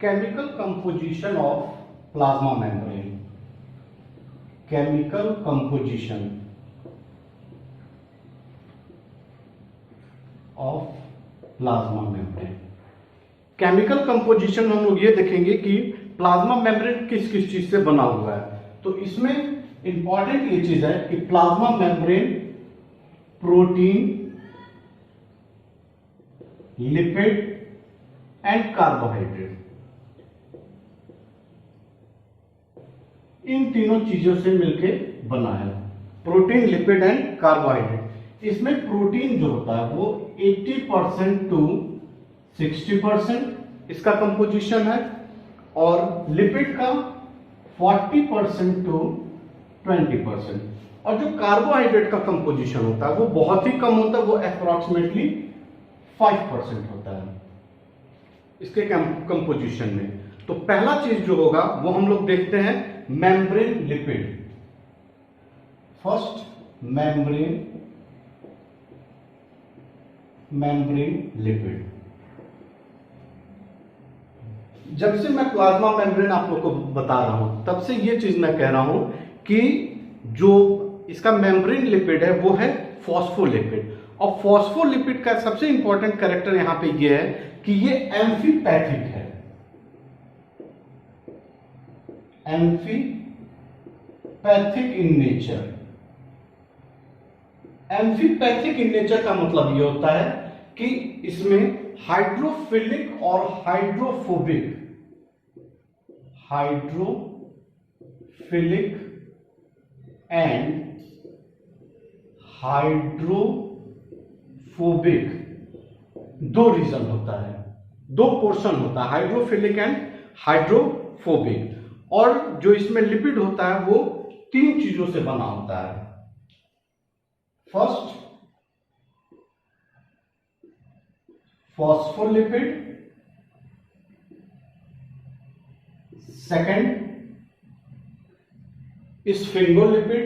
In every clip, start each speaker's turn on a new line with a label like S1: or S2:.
S1: chemical composition of plasma membrane. Chemical composition of plasma membrane. Chemical composition हम लोग ये देखेंगे कि प्लाज्मा मेम्ब्रेन किस किस चीज से बना हुआ है। तो इसमें इंपॉर्टेंट ये चीज है कि plasma membrane protein, lipid and carbohydrate, इन तीनों चीजों से मिलके बना है। Protein, lipid and carbohydrate. इसमें प्रोटीन जो होता है वो 80% टू 60% इसका कंपोजिशन है, और लिपिड का 40% टू 20%, और जो कार्बोहाइड्रेट का कंपोजिशन होता है वो बहुत ही कम होता है, वो अप्रोक्सीमेटली 5% होता है इसके कंपोजिशन में। तो पहला चीज जो होगा वो हम लोग देखते हैं membrane lipid. First membrane lipid. जब से मैं प्लाज्मा मेम्ब्रेन आप लोग को बता रहा हूं तब से ये चीज मैं कह रहा हूं कि जो इसका मेम्ब्रेन लिपिड है वो है फॉस्फोलिपिड। और फॉस्फोलिपिड का सबसे इंपॉर्टेंट कैरेक्टर यहां पे ये है कि ये एम्फीपैथिक है। Amphipathic in nature. Amphipathic in nature का मतलब ये होता है कि इसमें हाइड्रोफिलिक और हाइड्रोफिलिक एंड हाइड्रोफोबिक दो रीजन होता है, दो पोर्शन होता है, हाइड्रोफिलिक एंड हाइड्रोफोबिक। और जो इसमें लिपिड होता है वो तीन चीजों से बना होता है। First phospholipid, second sphingolipid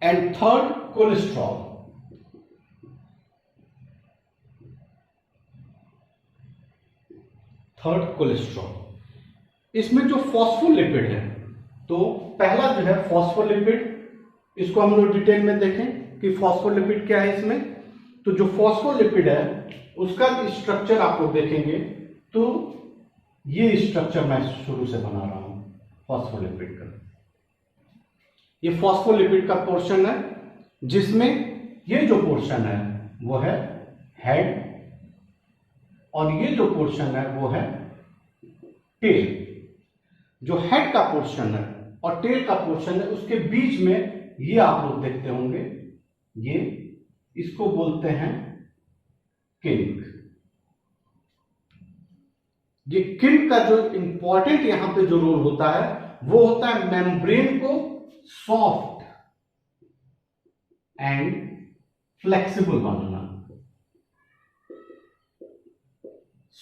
S1: and third cholesterol. इसमें जो फॉस्फोलिपिड है, तो पहला जो है फॉस्फोलिपिड, इसको हम लोग डिटेल में देखें कि फॉस्फोलिपिड क्या है इसमें। तो जो फॉस्फोलिपिड है उसका स्ट्रक्चर आप लोग देखेंगे तो ये स्ट्रक्चर मैं शुरू से बना रहा हूं फॉस्फोलिपिड का। ये फॉस्फोलिपिड का पोर्शन है जिसमें ये जो पोर्शन है वो है हेड, और ये जो पोर्शन है वो है टेल। जो हेड का पोर्शन है और टेल का पोर्शन है उसके बीच में ये आप लोग देखते होंगे, ये इसको बोलते हैं किंक। ये किंक का जो इंपॉर्टेंट यहां पे जो रोल होता है वो होता है मेम्ब्रेन को soft and flexible banana.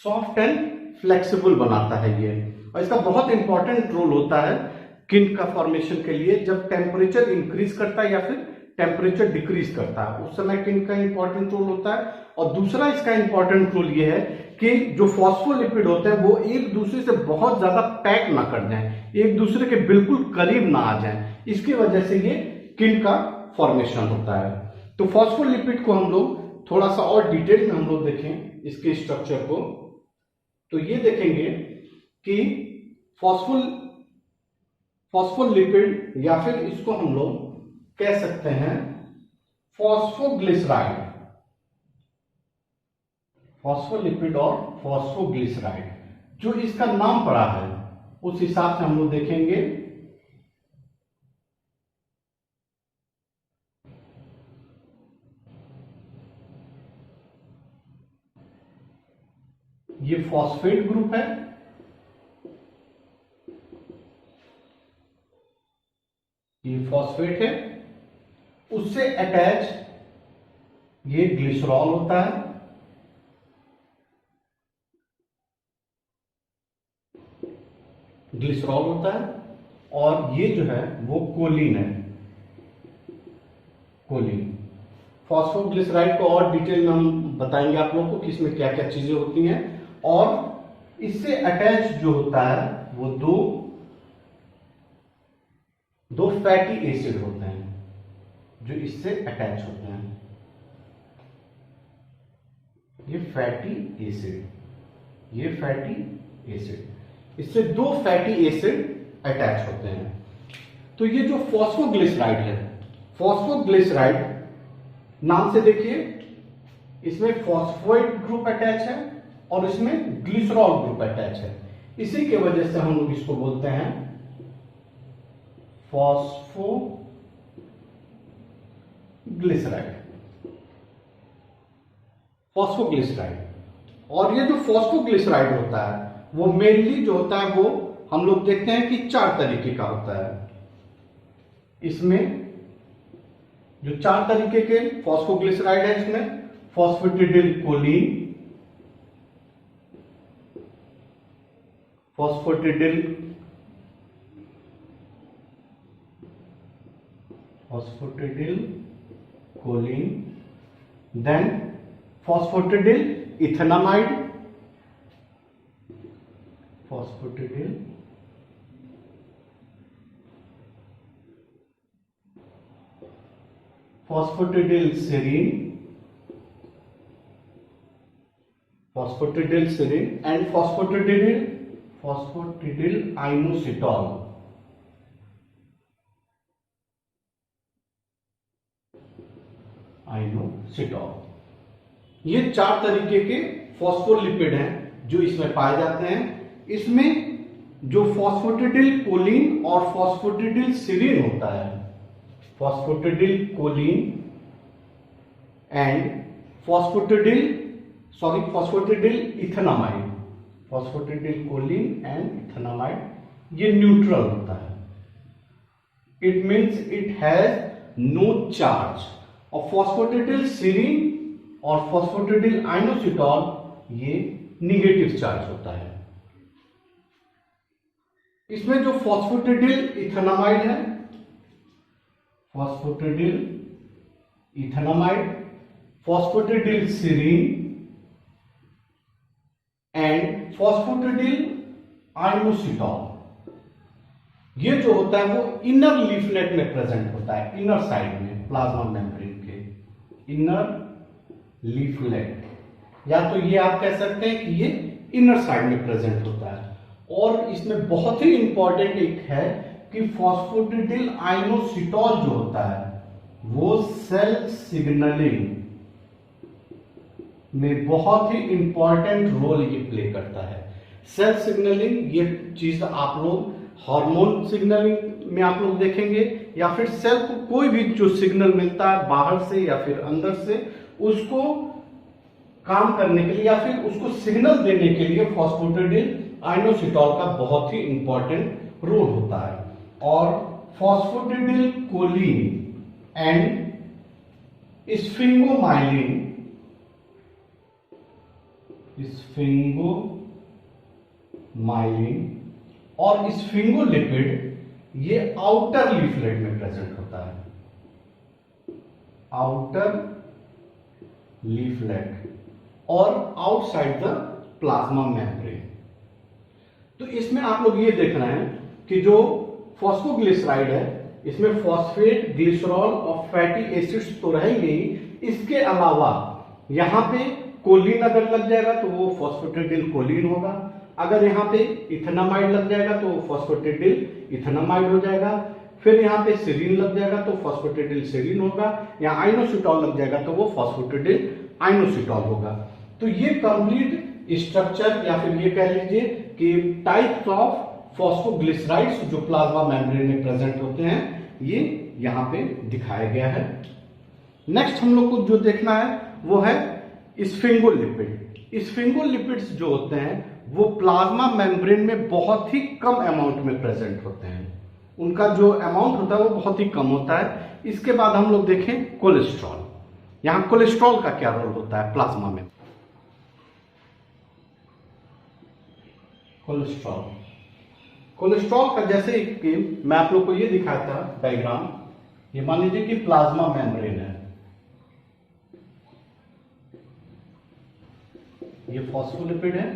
S1: Soft and flexible बनाता है ये, और इसका बहुत इंपॉर्टेंट रोल होता है किंक का फॉर्मेशन के लिए। जब टेम्परेचर इंक्रीज करता है या फिर टेम्परेचर डिक्रीज करता है उस समय किंक का इंपॉर्टेंट रोल होता है। और दूसरा इसका इंपॉर्टेंट रोल ये है कि जो फॉस्फोलिपिड होते हैं वो एक दूसरे से बहुत ज्यादा पैक ना कर जाएं, एक दूसरे के बिल्कुल करीब ना आ जाएं, इसकी वजह से ये किंक का फॉर्मेशन होता है। तो फॉस्फोलिपिड को हम लोग थोड़ा सा और डिटेल में हम लोग देखें इसके स्ट्रक्चर को, तो ये देखेंगे कि फॉस्फोलिपिड या फिर इसको हम लोग कह सकते हैं फॉस्फोग्लिसराइड। फॉस्फोलिपिड और फॉस्फोग्लिसराइड, जो इसका नाम पड़ा है उस हिसाब से हम लोग देखेंगे। ये फॉस्फेट ग्रुप है, ये फॉस्फेट है, उससे अटैच ये ग्लिसरॉल होता है, ग्लिसरॉल होता है, और ये जो है वो कोलिन है, कोलिन। फॉस्फोग्लिसराइड को और डिटेल में हम बताएंगे आप लोगों को कि इसमें क्या क्या चीजें होती हैं। और इससे अटैच जो होता है वो दो फैटी एसिड होते हैं जो इससे अटैच होते हैं। ये फैटी एसिड, इससे दो फैटी एसिड अटैच होते हैं। तो ये जो फॉस्फोग्लिसराइड है, फॉस्फोग्लिसराइड नाम से देखिए, इसमें फॉस्फोएट ग्रुप अटैच है और इसमें ग्लिसरॉल ग्रुप अटैच है। इसी के वजह से हम लोग इसको बोलते हैं फॉस्फोग्लिसराइड। और ये जो फॉस्फोग्लिसराइड होता है वो मेनली जो होता है वो हम लोग देखते हैं कि 4 तरीके का होता है। इसमें जो 4 तरीके के फॉस्फोग्लिसराइड है, इसमें phosphatidyl choline, then phosphatidyl ethanamide, phosphatidyl serine and phosphatidyl inositol. ये 4 तरीके के फॉस्फोलिपिड हैं जो इसमें पाए जाते हैं। इसमें जो फॉस्फेटिडिल कोलीन और फॉस्फेटिडिल सेरीन होता है, phosphatidyl choline and phosphatidyl ethanamide, phosphatidyl choline and ethanamide, ये न्यूट्रल होता है। It means it has no charge. और फॉस्फेटिडिल सेरीन और फॉस्फेटिडिल आइनोसिटॉल ये निगेटिव चार्ज होता है। इसमें जो फॉस्फेटिडिल इथेनामाइड है, phosphatidyl serine and phosphatidyl inositol, ये जो होता है वो इनर लीफलेट में प्रेजेंट होता है, इनर साइड में, प्लाज्मा मेम्ब्रेन के इनर लीफलेट, या तो ये आप कह सकते हैं कि ये इनर साइड में प्रेजेंट होता है। और इसमें बहुत ही इंपॉर्टेंट एक है कि फॉस्फेटिडिल आइनोसिटॉल जो होता है वो सेल सिग्नलिंग में बहुत ही इंपॉर्टेंट रोल ये प्ले करता है। सेल सिग्नलिंग, ये चीज आप लोग हार्मोन सिग्नलिंग में आप लोग देखेंगे, या फिर सेल को कोई भी जो सिग्नल मिलता है बाहर से या फिर अंदर से, उसको काम करने के लिए या फिर उसको सिग्नल देने के लिए फॉस्फेटिडिल आइनोसिटॉल का बहुत ही इंपॉर्टेंट रोल होता है। और फॉस्फेटिडिल कोलीन एंड स्फिंगोमाइलिन और स्फिंगोलिपिड ये आउटर लीफलेट में प्रेजेंट होता है, आउटर लीफलेट और आउटसाइड द प्लाज्मा मेम्ब्रेन। तो इसमें आप लोग ये देख रहे हैं कि जो फॉस्फोग्लिसराइड है इसमें फॉस्फेट, ग्लिसरॉल और फैटी एसिड्स तो रहेंगे ही, इसके अलावा यहां पे कोलीन अगर लग जाएगा तो वो फॉस्फेटिडिल कोलीन होगा, अगर यहाँ पे इथेनामाइड लग जाएगा तो फॉस्फेटिडिल इथेनामाइड हो जाएगा, फिर यहाँ पे सेरीन लग जाएगा तो फॉस्फेटिडिल सेरीन होगा, या आइनोसिटॉल लग जाएगा तो वो फॉस्फेटिडिल आइनोसिटॉल होगा। तो ये कंप्लीट स्ट्रक्चर या फिर ये कह लीजिए कि टाइप्स ऑफ फॉस्फोग्लिसराइड्स जो प्लाज्मा मेम्ब्रेन में प्रेजेंट होते हैं, ये यहाँ पे दिखाया गया है। नेक्स्ट हम लोग को जो देखना है वो है स्फिंगोलिपिड। स्फिंगोलिपिड्स जो होते हैं वो प्लाज्मा मेम्ब्रेन में बहुत ही कम अमाउंट में प्रेजेंट होते हैं, उनका जो अमाउंट होता है वो बहुत ही कम होता है। इसके बाद हम लोग देखें कोलेस्ट्रॉल। यहां कोलेस्ट्रॉल का क्या रोल होता है प्लाज्मा में। कोलेस्ट्रॉल का जैसे कि मैं आप लोग को ये दिखाया था डायग्राम, ये मान लीजिए कि प्लाज्मा मेम्ब्रेन है, ये फॉस्फोलिपिड है,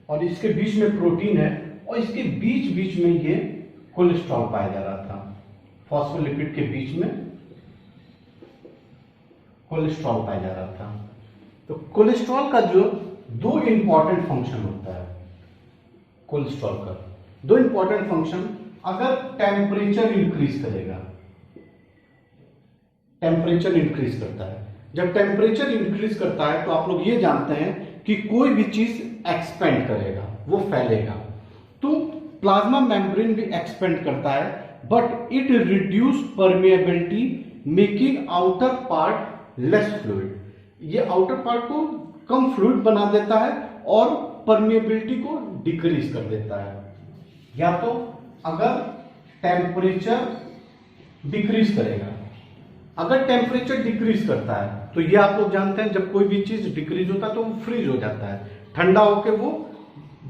S1: और इसके बीच में प्रोटीन है, और इसके बीच बीच में ये कोलेस्ट्रॉल पाया जा रहा था। फॉस्फोलिपिड के बीच में कोलेस्ट्रॉल पाया जा रहा था। तो कोलेस्ट्रॉल का जो दो इंपॉर्टेंट फंक्शन होता है, कोलेस्ट्रॉल का दो इंपॉर्टेंट फंक्शन, अगर टेम्परेचर इंक्रीज करेगा, टेम्परेचर इंक्रीज करता है, जब टेम्परेचर इंक्रीज करता है तो आप लोग ये जानते हैं कि कोई भी चीज एक्सपेंड करेगा, वो फैलेगा। तो प्लाज्मा मेम्ब्रेन भी एक्सपेंड करता है, but it reduce permeability making outer part less fluid. ये आउटर पार्ट को कम फ्लूइड बना देता है और परमिएबिलिटी को डिक्रीज कर देता है। या तो अगर टेम्परेचर डिक्रीज करेगा, अगर टेम्परेचर डिक्रीज करता है तो ये आप लोग जानते हैं जब कोई भी चीज डिक्रीज होता है तो वो फ्रीज हो जाता है, ठंडा होकर वो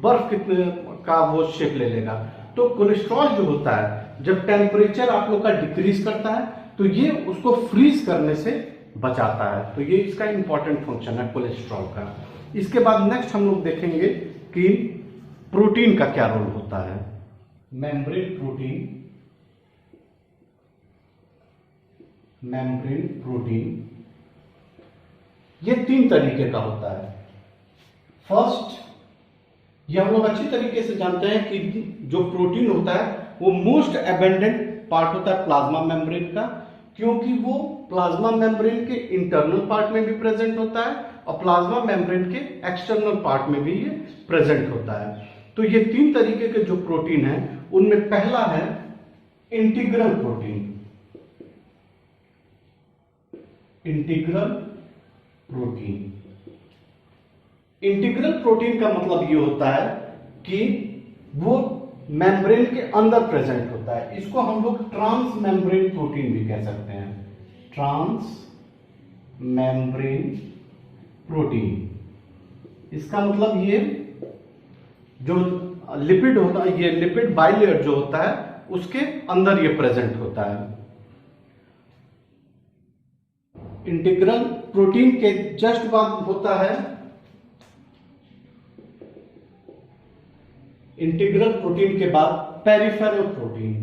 S1: बर्फ कितने का वो शेप ले लेगा। तो कोलेस्ट्रॉल जो होता है जब टेम्परेचर आप लोग का डिक्रीज करता है तो ये उसको फ्रीज करने से बचाता है। तो ये इसका इंपॉर्टेंट फंक्शन है कोलेस्ट्रॉल का। इसके बाद नेक्स्ट हम लोग देखेंगे कि प्रोटीन का क्या रोल होता है। मेम्ब्रेन प्रोटीन, मेम्ब्रेन प्रोटीन ये तीन तरीके का होता है। फर्स्ट, ये हम लोग अच्छी तरीके से जानते हैं कि जो प्रोटीन होता है वो मोस्ट एबेंडेंट पार्ट होता है प्लाज्मा मेम्ब्रेन का, क्योंकि वो प्लाज्मा मेम्ब्रेन के इंटरनल पार्ट में भी प्रेजेंट होता है और प्लाज्मा मेम्ब्रेन के एक्सटर्नल पार्ट में भी ये प्रेजेंट होता है। तो ये तीन तरीके के जो प्रोटीन है उनमें पहला है integral protein. Integral protein, integral protein का मतलब ये होता है कि वो मेम्ब्रेन के अंदर प्रेजेंट होता है। इसको हम लोग ट्रांस मेम्ब्रेन प्रोटीन भी कह सकते हैं, ट्रांस मेम्ब्रेन प्रोटीन। इसका मतलब ये जो लिपिड होता है, ये लिपिड बाइलेयर जो होता है उसके अंदर ये प्रेजेंट होता है। इंटीग्रल प्रोटीन के जस्ट बाद होता है इंटीग्रल प्रोटीन के बाद peripheral protein.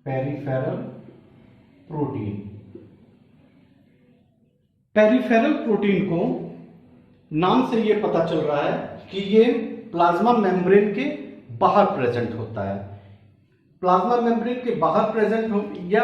S1: Peripheral protein, peripheral protein को नाम से ये पता चल रहा है कि ये प्लाज्मा मेम्ब्रेन के बाहर प्रेजेंट होता है। प्लाज्मा मेम्ब्रेन के बाहर प्रेजेंट हो, या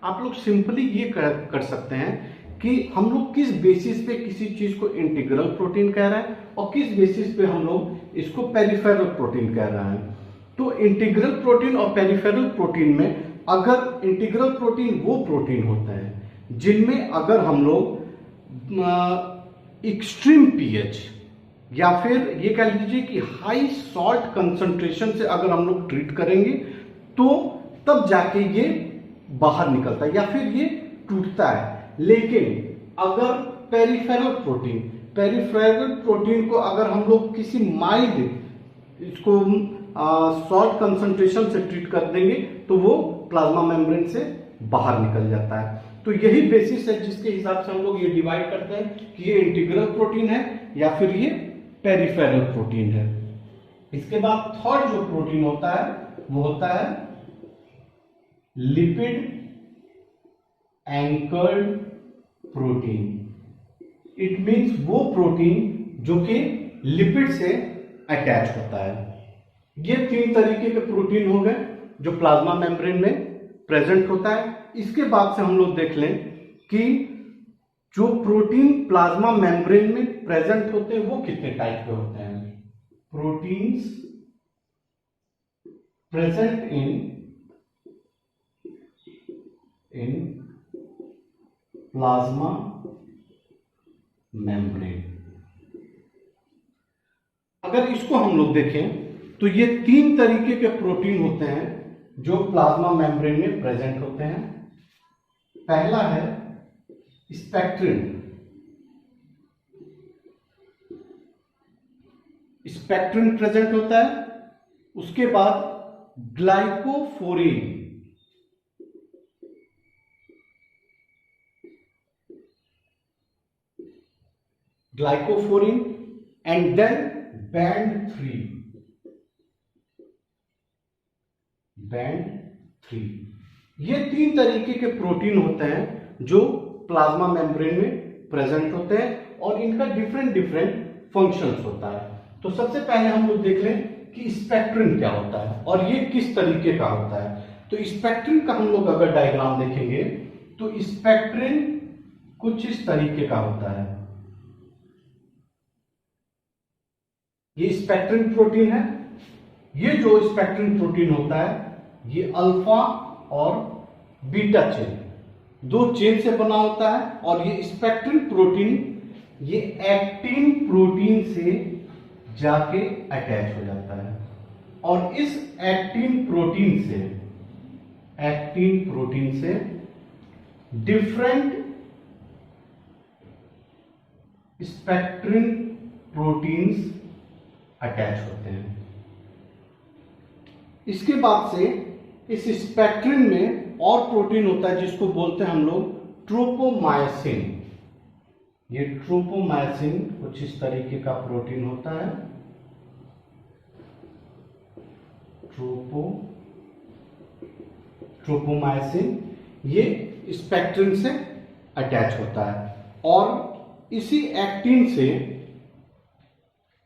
S1: आप लोग सिंपली ये कर सकते हैं कि हम लोग किस बेसिस पे किसी चीज को इंटीग्रल प्रोटीन कह रहे हैं और किस बेसिस पे हम लोग इसको पेरिफेरल प्रोटीन कह रहे हैं। तो इंटीग्रल प्रोटीन और पेरिफेरल प्रोटीन में, अगर इंटीग्रल प्रोटीन वो प्रोटीन होते हैं जिनमें अगर हम लोग एक्सट्रीम पीएच या फिर ये कह लीजिए कि हाई सॉल्ट कंसंट्रेशन से अगर हम लोग ट्रीट करेंगे तो तब जाके ये बाहर निकलता है या फिर ये टूटता है। लेकिन अगर पेरिफेरल प्रोटीन को अगर हम लोग किसी माइल्ड इसको सॉल्ट कंसंट्रेशन से ट्रीट कर देंगे तो वो प्लाज्मा मेम्ब्रेन से बाहर निकल जाता है। तो यही बेसिस है जिसके हिसाब से हम लोग ये डिवाइड करते हैं कि ये इंटीग्रल प्रोटीन है या फिर ये पेरिफेरल प्रोटीन है। इसके बाद थर्ड जो प्रोटीन होता है वो होता है lipid anchored protein. It means वो प्रोटीन जो कि लिपिड से अटैच होता है। ये तीन तरीके के प्रोटीन हो गए जो प्लाज्मा मेम्ब्रेन में प्रेजेंट होता है। इसके बाद से हम लोग देख लें कि जो प्रोटीन प्लाज्मा मेम्ब्रेन में प्रेजेंट होते हैं वो कितने टाइप के होते हैं। Proteins present in plasma membrane. अगर इसको हम लोग देखें तो ये तीन तरीके के प्रोटीन होते हैं जो प्लाज्मा मेम्ब्रेन में प्रेजेंट होते हैं। पहला है स्पेक्ट्रिन। स्पेक्ट्रिन प्रेजेंट होता है। उसके बाद glycophorin, glycophorin and then band 3। ये 3 तरीके के प्रोटीन होते हैं जो प्लाज्मा मेम्ब्रेन में प्रेजेंट होते हैं और इनका डिफरेंट डिफरेंट फंक्शंस होता है। तो सबसे पहले हम लोग देख लें कि स्पेक्ट्रिन क्या होता है और ये किस तरीके का होता है। तो स्पेक्ट्रिन का हम लोग अगर डायग्राम देखेंगे तो स्पेक्ट्रिन कुछ इस तरीके का होता है। ये स्पेक्ट्रिन प्रोटीन है। ये जो स्पेक्ट्रिन प्रोटीन होता है ये अल्फा और बीटा चेन, 2 चेन से बना होता है। और ये स्पेक्ट्रिन प्रोटीन ये एक्टिन प्रोटीन से जाके अटैच हो जाता है और इस एक्टिन प्रोटीन से डिफरेंट स्पेक्ट्रिन प्रोटीन्स अटैच होते हैं। इसके बाद से इस स्पेक्ट्रिन में और प्रोटीन होता है जिसको बोलते हैं हम लोग ट्रोपोमायसिन। ये ट्रोपोमायसिन कुछ इस तरीके का प्रोटीन होता है। ट्रोपोमायसिन ये स्पेक्ट्रिन से अटैच होता है और इसी एक्टिन से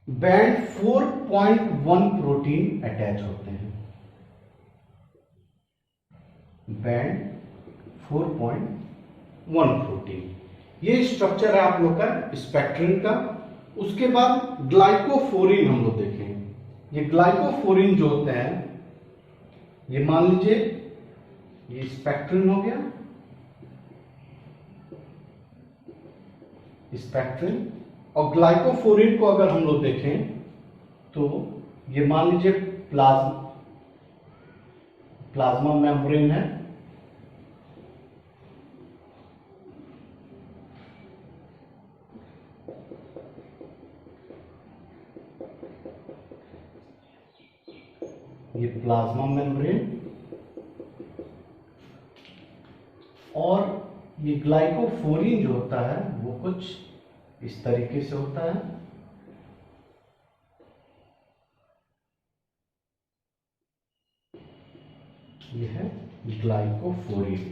S1: बैंड 4.1 प्रोटीन अटैच होते हैं। बैंड 4.1 प्रोटीन, ये स्ट्रक्चर है आप लोग का स्पेक्ट्रिन का। उसके बाद ग्लाइकोफोरिन हम लोग देखें। ये ग्लाइकोफोरिन जो होते हैं, ये मान लीजिए ये स्पेक्ट्रिन हो गया, स्पेक्ट्रिन। और ग्लाइकोफोरिन को अगर हम लोग देखें तो ये मान लीजिए प्लाज्मा मेम्ब्रेन है। ये प्लाज्मा मेम्ब्रेन और ये ग्लाइकोफोरिन जो होता है वो कुछ इस तरीके से होता है। ये है ग्लाइकोफोरिन।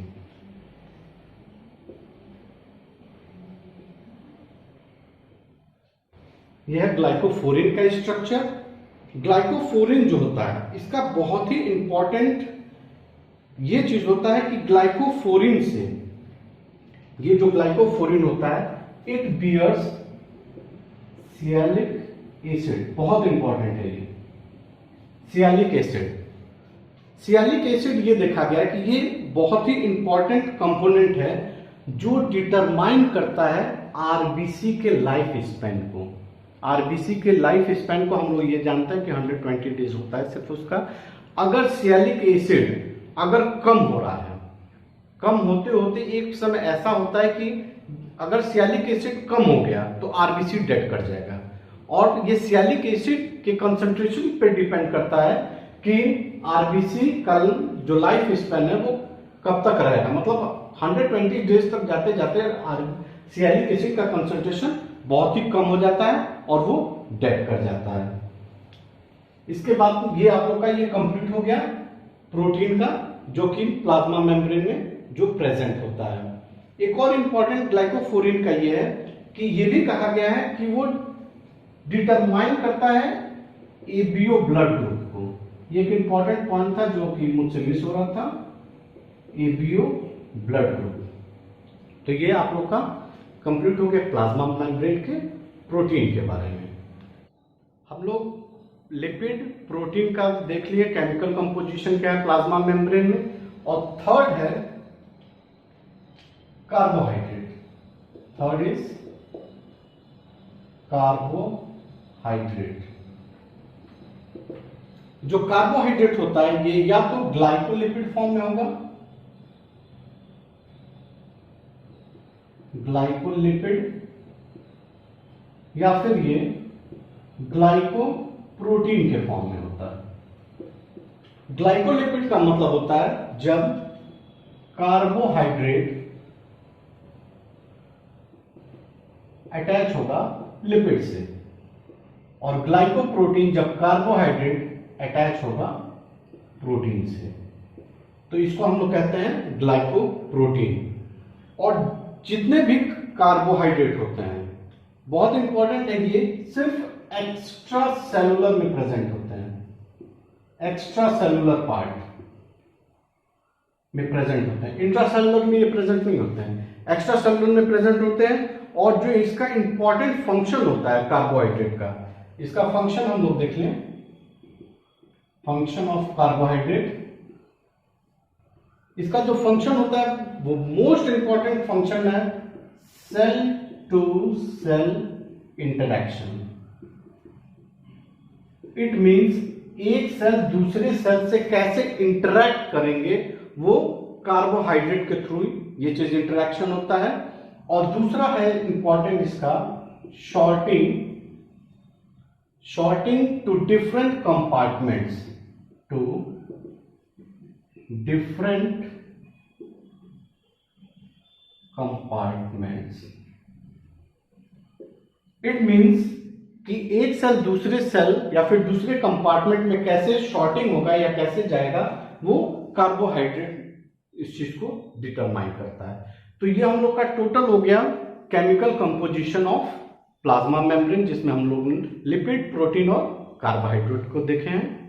S1: यह है ग्लाइकोफोरिन का स्ट्रक्चर। ग्लाइकोफोरिन जो होता है इसका बहुत ही इंपॉर्टेंट ये चीज होता है कि ग्लाइकोफोरिन से, ये जो ग्लाइकोफोरिन होता है इट बियर्स सियालिक एसिड। बहुत इंपॉर्टेंट है ये सियालिक एसिड। सियालिक एसिड ये देखा गया कि ये बहुत ही इंपॉर्टेंट कंपोनेंट है जो डिटरमाइन करता है आरबीसी के लाइफ स्पैन को। आरबीसी के लाइफ स्पैन को हम लोग ये जानते हैं कि 120 डेज होता है सिर्फ उसका। अगर सियालिक एसिड अगर कम हो रहा है, कम होते होते एक समय ऐसा होता है कि अगर सियालिक एसिड कम हो गया तो आरबीसी डेड कर जाएगा। और ये सियालिक एसिड के कंसंट्रेशन पे डिपेंड करता है कि आरबीसी का जो लाइफ स्पैन है वो कब तक रहेगा। मतलब 120 डेज तक जाते जाते सियालिक एसिड का कंसंट्रेशन बहुत ही कम हो जाता है और वो डेड कर जाता है। इसके बाद ये आप लोग का ये कंप्लीट हो गया प्रोटीन का जो कि प्लाज्मा मेम्ब्रेन में जो प्रेजेंट होता है। एक और इंपॉर्टेंट ग्लाइकोफोरिन का ये है कि ये भी कहा गया है कि वो डिटरमाइन करता है एबीओ ब्लड ग्रुप को। ये एक इंपॉर्टेंट पॉइंट था जो कि मुझसे मिस हो रहा था, एबीओ ब्लड ग्रुप। तो ये आप लोग का कंप्लीट हो गया प्लाज्मा मेम्ब्रेन के प्रोटीन के बारे में। हम लोग लिपिड प्रोटीन का देख लिए, केमिकल कंपोजिशन क्या है प्लाज्मा मेम्ब्रेन में। और थर्ड है कार्बोहाइड्रेट। Third is carbohydrate. जो कार्बोहाइड्रेट होता है ये या तो ग्लाइकोलिपिड फॉर्म में होगा, ग्लाइकोलिपिड, या फिर ये ग्लाइकोप्रोटीन के फॉर्म में होता है। ग्लाइकोलिपिड का मतलब होता है जब कार्बोहाइड्रेट अटैच होगा लिपिड से, और ग्लाइकोप्रोटीन जब कार्बोहाइड्रेट अटैच होगा प्रोटीन से, तो इसको हम लोग कहते हैं ग्लाइकोप्रोटीन। और जितने भी कार्बोहाइड्रेट होते हैं, बहुत इंपॉर्टेंट है ये, सिर्फ एक्स्ट्रा सेलुलर में प्रेजेंट होते हैं, एक्स्ट्रा सेलुलर पार्ट में प्रेजेंट होते हैं, इंट्रासेलुलर में ये प्रेजेंट नहीं होते हैं, एक्स्ट्रा सेलुलर में प्रेजेंट होते हैं। और जो इसका इंपॉर्टेंट फंक्शन होता है कार्बोहाइड्रेट का, इसका फंक्शन हम लोग देख लें, फंक्शन ऑफ कार्बोहाइड्रेट, इसका जो फंक्शन होता है वो मोस्ट इंपॉर्टेंट फंक्शन है cell to cell interaction. It means एक सेल दूसरे सेल से कैसे इंटरैक्ट करेंगे, वो कार्बोहाइड्रेट के थ्रू ये चीज इंटरैक्शन होता है। और दूसरा है इंपॉर्टेंट इसका sorting to different compartments, to different compartments. It means कि एक सेल दूसरे सेल या फिर दूसरे कंपार्टमेंट में कैसे शॉर्टिंग होगा या कैसे जाएगा, वो कार्बोहाइड्रेट इस चीज को डिटरमाइन करता है। तो ये हम लोग का टोटल हो गया chemical composition of plasma membrane, जिसमें हम लोग लिपिड, प्रोटीन और कार्बोहाइड्रेट को देखे हैं।